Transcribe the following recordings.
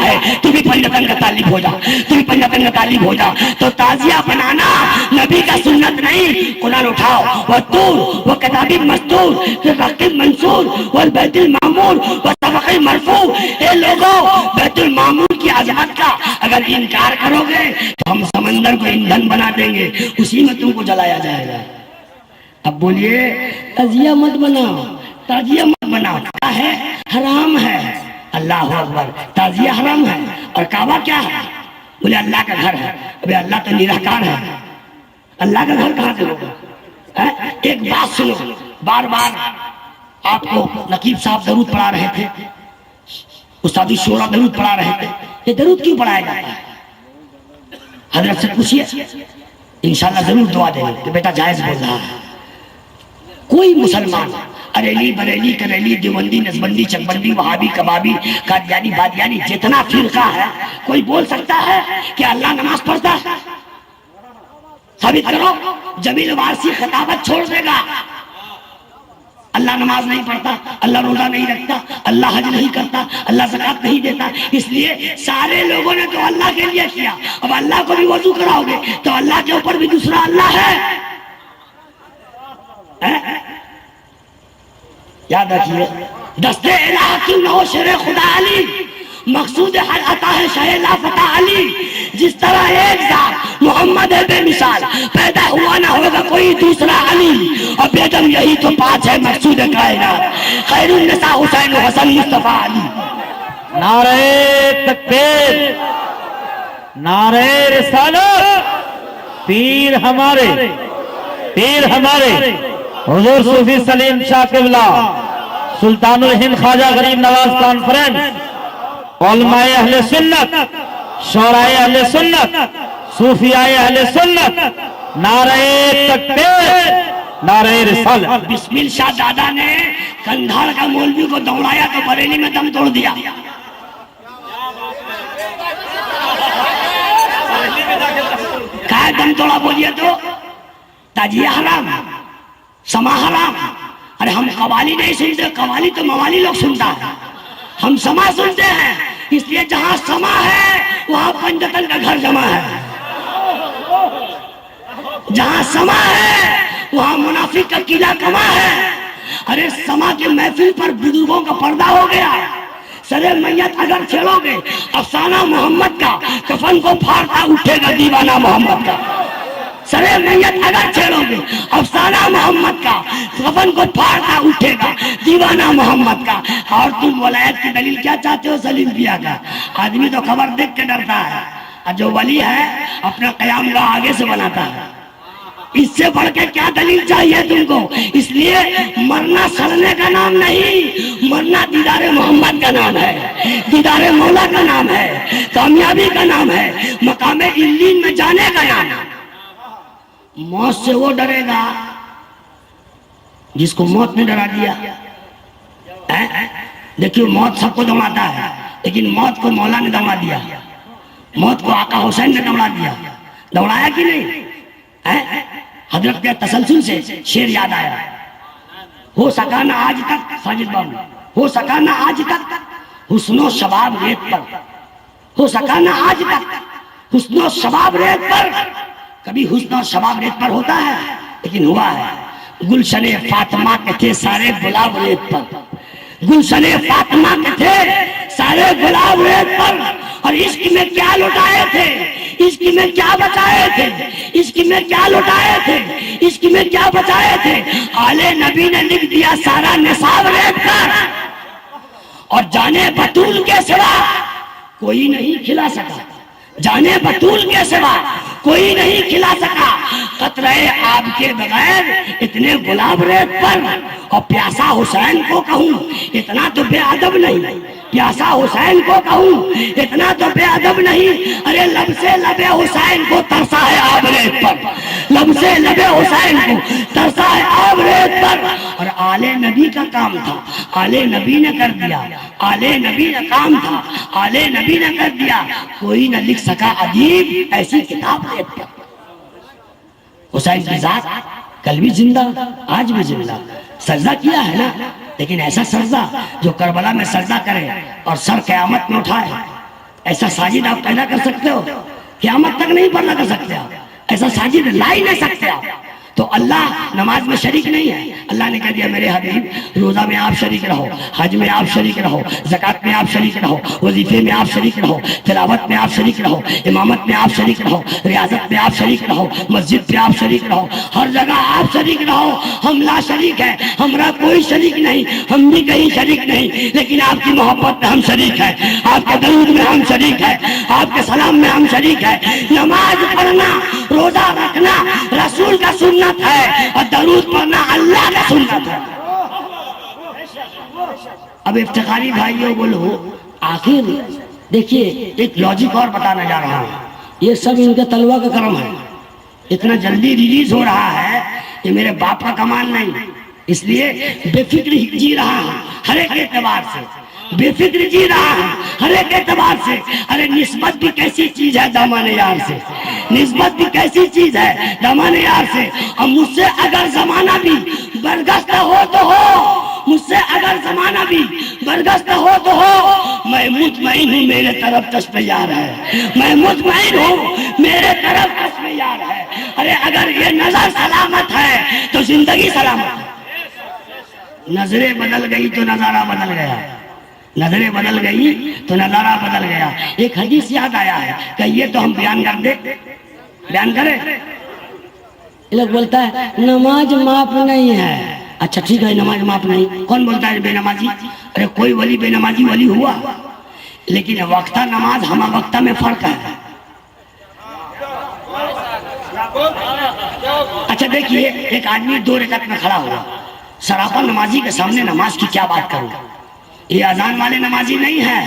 है, तू भी पंजतन का तालिब हो जा, तू भी पंजतन का तालिब हो जा। तो ताजिया बनाना नबी का सुन्नत नहीं। कुरान उठाओ, वह तूर वह किताबी मस्तूर फिर रकीब मंसूर वह बैतुल मामूर वह सबक़ मरफू। ए लोगों, बैतुल मामूर की अज़मत का अगर इनकार करोगे तो हम समंदर को ईंधन बना देंगे, उसी में तुमको जलाया जाएगा। अब बोलिए ताजिया मत बनाओ, ताजिया मत बनाओ, क्या है? हराम है। अल्लाह अकबर, ताजिया हराम है। और काबा क्या है? बोले अल्लाह का घर है। अबे अल्लाह तो निराकार है, अल्लाह का घर कहाँ से होगा? एक बात सुनो, बार बार आपको नकीब साहब दरूद पढ़ा रहे थे, उस्ताद शोरा दरूद पढ़ा रहे थे। ये दरूद क्यों पढ़ाया जाता है? हजरत से पूछिए, इंशाल्लाह जरूर दुआ देंगे कि बेटा जायज बोल रहा है। कोई मुसलमान अरेली बरेली करेली देवबंदी नसबंदी चकबंदी वहाबी कबाबी कादियानी बादियानी जितना फिरका है, कोई बोल सकता है कि अल्लाह नमाज पढ़ता है? साबित करो। जमील वारसी खिताबत छोड़ देगा, अल्लाह नमाज नहीं पढ़ता, अल्लाह रोजा नहीं रखता, अल्लाह हज नहीं करता, अल्लाह ज़कात नहीं देता। इसलिए सारे लोगों ने तो अल्लाह के लिए किया, अब अल्लाह को भी वजू कराओगे तो अल्लाह के ऊपर भी दूसरा अल्लाह है। याद रखिए, दस्ते इलाहा क्यों न हो शेरे खुदा अली, मकसूद हर अता है शाह लाफता अली। जिस तरह एक जात मोहम्मद है बेमिसाल, पैदा हुआ ना होगा कोई दूसरा अली। और बेगम यही तो पांच है मकसूद कायनात, खैरुन निसा हुसैन हसन मुस्तफा अली। नारे तकबीर, नारे रिसालत। पीर हमारे, पीर हमारे हुजूर सूफी सलीम शाह क़िबला सुल्तानुल हिंद ख्वाजा गरीब नवाज कॉन्फ्रेंस, उलमाए अहले सुन्नत, शोराए अहले सुन्नत, सूफियाए अहले सुन्नत, नारे तकबीर, नारे रिसालत। बिस्मिल शाह दादा ने कंधार का मौलवी को दौड़ाया तो बरेली में दम तोड़ दिया। क्या दम तोड़ा बोलिए तो? ताजिया हराम, समा हराम। अरे हम कवाली नहीं सुनते, कवाली तो मवाली लोग सुनता है, हम समा सुनते हैं। इसलिए जहां समा है वहां पंजतन का घर जमा है, जहां समा है वहां मुनाफिक का किला कमा है। अरे समा के महफिल पर बुजुर्गों का पर्दा हो गया। सरे मैयत अगर छेड़ोगे अफसाना मोहम्मद का, कफन को फाड़ता उठेगा दीवाना मोहम्मद का। सरे मैयत अगर छेड़ोगे अफसाना मोहम्मद का, कफन को फाड़ता उठेगा दीवाना मोहम्मद का। और तुम वलायत की दलील क्या चाहते हो सलीम पिया का? आदमी तो खबर देख के डरता है, और जो वली है अपना कयाम गाह आगे से बनाता है। इससे बढ़ के क्या दलील चाहिए तुमको? इसलिए मरना सड़ने का नाम नहीं, मरना दीदारे मोहम्मद का नाम है, दीदारे मौला का नाम है, कामयाबी का नाम है, मकामे इल्लीन में जाने का नाम है। मौत से वो डरेगा जिसको मौत ने डरा दिया। देखिए मौत सबको दौड़ाता है, लेकिन मौत को मौला ने दौड़ा दिया, मौत को आका हुसैन ने दौड़ा दिया। दौड़ाया कि नहीं? हजरत के तसलसल से शेर याद आया, हो सका ना आज तक, साजिद बाबू, हो सका ना आज तक हुस्नो शबाब रेत पर, हो सका ना आज तक हुस्नो शबाब रेत पर। कभी हुस्न और शबाब रेत पर होता है, लेकिन हुआ है। गुलशने फातिमा के थे सारे गुलाब रेत पर, गुलशने फातिमा के थे सारे गुलाब रेत पर। और इश्क में क्या लुटाए थे, इश्क में क्या बचाए थे, इश्क में क्या लुटाए थे, इश्क में क्या बचाए थे। आले नबी ने लिख दिया सारा निसाब रेत पर। और जाने बतूल के सिवा कोई नहीं खिला सका, जाने बतूल के सिवा कोई नहीं खिला सका। कतरे आपके बगैर इतने गुलाब रेत पर। और प्यासा हुसैन को कहूँ इतना तो बेअदब नहीं, प्यासा हुसैन को कहूँ इतना तो बेअदब नहीं। अरे लब से लबे हुसैन को तरसा है आब रेत पर, लब से लबे हुसैन को तरसा है आब रेत पर। और आले नबी का काम था, आले नबी ने कर दिया, आले नबी का काम था, आले नबी ने कर दिया। कोई न लिख सका अदीब ऐसी किताब रेत पर। हुसैन की जात कल भी जिंदा, आज भी जिंदा। सजदा किया है ना, लेकिन ऐसा सजदा जो करबला में सजदा करे और सर क़यामत में उठाए, ऐसा साजिद आप पैदा कर सकते हो? क़यामत तक नहीं पैदा कर सकते आप, ऐसा साजिद ला ही नहीं सकते आप। तो अल्लाह नमाज में शरीक नहीं है। अल्लाह ने कह दिया मेरे हबीब रोज़ा में आप शरीक रहो, हज में आप शरीक रहो, ज़कात में आप शरीक रहो, वजीफे में आप शरीक रहो, तिलावत में आप शरीक रहो, इमामत में आप शरीक रहो, रियाजत में आप शरीक रहो, मस्जिद में आप शरीक रहो, हर जगह आप शरीक रहो। हम ला शरीक है, हमारा कोई शरीक नहीं, हम भी कहीं शरीक नहीं, लेकिन आपकी मोहब्बत में हम शरीक है, आपके दरूद में हम शरीक है, आपके सलाम में हम शरीक है। नमाज पढ़ना, रोजा रखना रसूल का सुन्नत है और दरूद पढ़ना अल्लाह का सुन्नत है। अब इफ्तिखारी भाइयों बोलो, आखिर देखिए एक लॉजिक और बताने जा रहा हूं, ये सब इनके तलवा का कर्म है। इतना जल्दी रिलीज हो रहा है ये मेरे बाप का कमाल नहीं, इसलिए बेफिक्र जी रहा हूं हर एक एतबार से, बेफिक्र जी रहा हूं हर एक एतबार से। अरे निस्बत भी कैसी चीज है दामन यार से, निस्बत भी कैसी चीज है दामन यार से। और मुझसे अगर जमाना भी बरगस्त हो तो हो, मुझसे अगर जमाना भी बरगस्त हो तो हो, मैं मुतमईन हूँ मेरे तरफ चश्मे यार है, मैं मुतमईन हूँ मेरे तरफ चश्मे यार है। अरे अगर ये नजर सलामत है तो जिंदगी सलामत है। नजरें बदल गई तो नजारा बदल गया, नजरें बदल गई तो नजारा बदल गया। एक हदीस याद आया है, कहिए तो हम बयान कर दे, बयान करें। ये लोग बोलता है नमाज माफ नहीं है। अच्छा ठीक है, नमाज माफ नहीं, कौन बोलता है बेनमाजी? अरे कोई वली बेनमाजी वली हुआ, लेकिन वक्ता नमाज हम वक्ता में फर्क है। अच्छा देखिए, एक आदमी 2 रकात में खड़ा हुआ, सरापा नमाजी के सामने नमाज की क्या बात करूं। ये अजान वाले नमाजी नहीं है,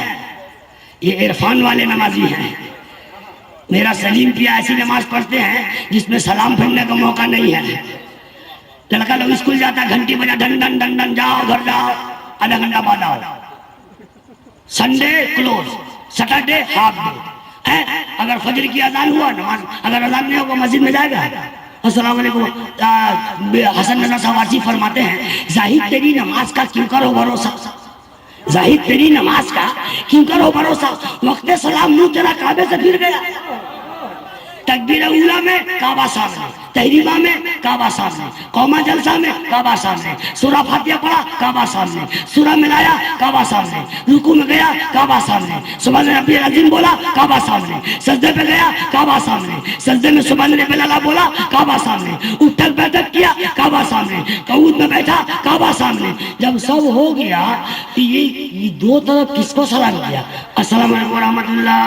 ये इरफान वाले नमाजी हैं। मेरा सलीम पिया ऐसी नमाज पढ़ते हैं जिसमें सलाम फेरने का मौका नहीं है। लड़का लोग स्कूल जाता, घंटी बजा, डन डन डन डन, जाओ घर जाओ, आधा घंटा बाद आओ। Sunday close, Saturday half day. अगर फजर की अजान हुआ नमाज, अगर अजान नहीं होगा मस्जिद में जाएगा। अस्सलाम वालेकुम। हसन रजा सवासी फरमाते हैं, जाहिद तेरी नमाज का क्यों करो भरोसा, जाहिद तेरी नमाज का क्यों करो भरोसा, वक्त सलाम मुंह तेरा काबे से फिर गया। तकबीर उला में काबा सामने, तहरीमा में काबा सामने, कौमा जलसा में काबा सामने, सूरा फातिहा पढ़ा काबा सामने, सूरा मिलाया काबा सामने, रुकू में गया काबा सामने, सुभान रब्बियल अज़ीम बोला काबा सामने, सजदे पे गया काबा सामने, सजदे में सुभान रब्बियल आला बोला काबा सामने, उठक बैठक किया काबा सामने, कऊद में बैठा काबा सामने। जब सब हो गया तो ये 2 तरफ किसको सलाम किया? अस्सलाम वालेकुम व रहमतुल्लाह।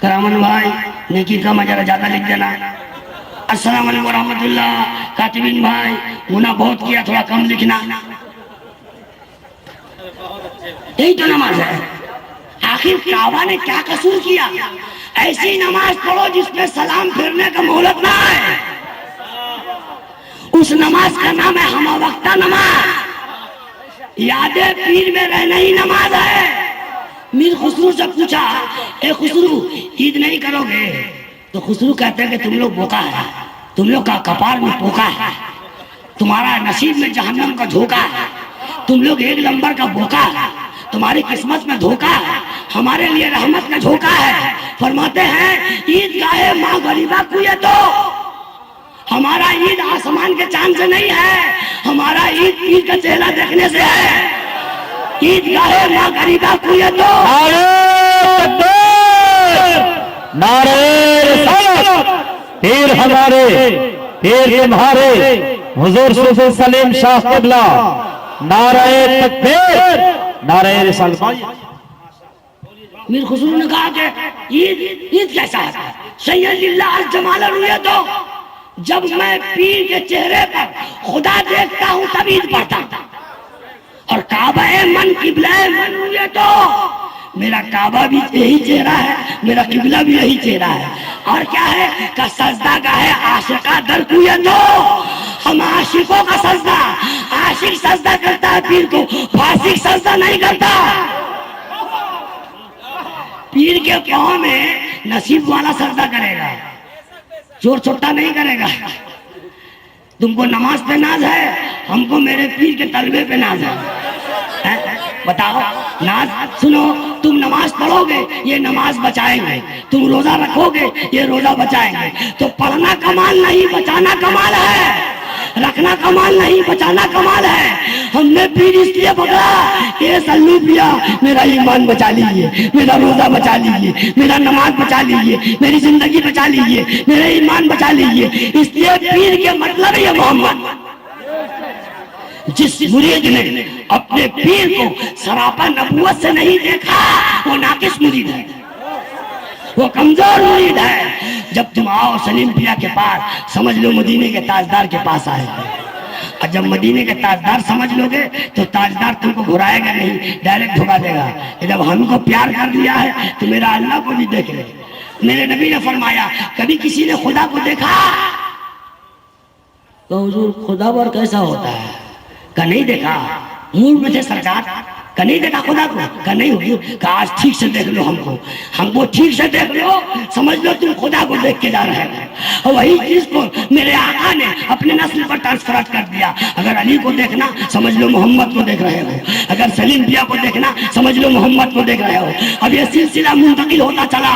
करामन भाई नेकी का मजा ज्यादा लिख देना। अस्सलाम वालेकुम व रहमतुल्लाह। कातिबिन भाई गुनाह बहुत किया, थोड़ा कम लिखना। यही तो नमाज है। आखिर काबा ने क्या कसूर किया? ऐसी नमाज पढ़ो जिसमें सलाम फेरने का मोहलत ना है। उस नमाज का नाम है हम वक्ता नमाज, यादें पीर में रहना ही नमाज है। मीर खुसरू से पूछा, ए खुसरू ईद नहीं करोगे? तो खुसरू कहते हैं कि तुम लोग बोका है, तुम लोग का कपार में पोका है, तुम्हारा नसीब में जहन्नम का धोखा है, तुम लोग 1 नंबर का बोका है, तुम्हारी किस्मत में धोखा है, हमारे लिए रहमत का झोंका है। फरमाते हैं ईद गाहे माँ गरीबा कुए तो, हमारा ईद आसमान के चांद से नहीं है, हमारा ईद पीर का चेहरा देखने से है। ईद गाहे माँ गरीबा कुए तो, नारे रिसालत, पीर हमारे, पीर तुम्हारे, हुजूर सूफी सलीम शाह क़िबला, नारे तकबीर, नारे रिसालत। मीर खुसरू ने कहा कि ईद कैसा है? सैयदिल्लाह जमाल रुए तो, जब मैं पीर के चेहरे पर खुदा देखता हूँ तब ईद पढ़ता हूँ। और काबा मन किबला मन रुए तो, मेरा काबा भी यही चेहरा है, मेरा किबला भी यही चेहरा है। और क्या है का सजदा का है आशिका दर कुए तो, हम आशिकों का सजदा, आशिक सजदा करता है पीर को, फासिक सजदा नहीं करता। पीर के पाँव में नसीब वाला सजदा करेगा, चोर छोटा नहीं करेगा। तुमको नमाज पे नाज है, हमको मेरे पीर के तलबे पे नाज है। बताओ नाज सुनो, तुम नमाज पढ़ोगे ये नमाज बचाएंगे, तुम रोजा रखोगे ये रोजा बचाएंगे। तो पढ़ना कमाल नहीं, बचाना कमाल है। रखना कमाल नहीं, बचाना कमाल है। हमने पीर इसलिए पकड़ा कि सल्लू पिया मेरा ईमान बचा लीजिए, मेरा रोजा बचा लीजिए, मेरा नमाज बचा लीजिए, मेरी जिंदगी बचा लीजिए, मेरा ईमान बचा लीजिए। इसलिए पीर के मतलब ये मोहम्मद। जिस मुरीद ने अपने पीर को सरापा नबूवत से नहीं देखा वो नाकिस मुरीद है, वो कमजोर मुरीद है। जब तुम आओ सलीम पिया के पास समझ लो मदीने के ताजदार के पास आए, और जब मदीने के ताजदार समझ लोगे तो ताजदार तुमको घुराएगा नहीं, डायरेक्ट धोखा देगा। जब हमको प्यार कर लिया है तो मेरा अल्लाह को भी देख ले। मेरे नबी ने फरमाया कभी किसी ने खुदा को देखा तो हुजूर खुदा पर कैसा होता है? का नहीं देखा। मूड में थे सरकार, का नहीं देखा खुदा को? का नहीं हुजूर। का आज ठीक से देख लो हमको ठीक से देख लो, समझ लो तुम खुदा को देख के जा रहे हो। और वही चीज को मेरे आका ने अपने नस्ल पर ट्रांसफर कर दिया। अगर अली को देखना समझ लो मोहम्मद को देख रहे हो, अगर सलीम पिया को देखना समझ लो मोहम्मद को देख रहे हो। अब ये सिलसिला मुंतकिल होता चला।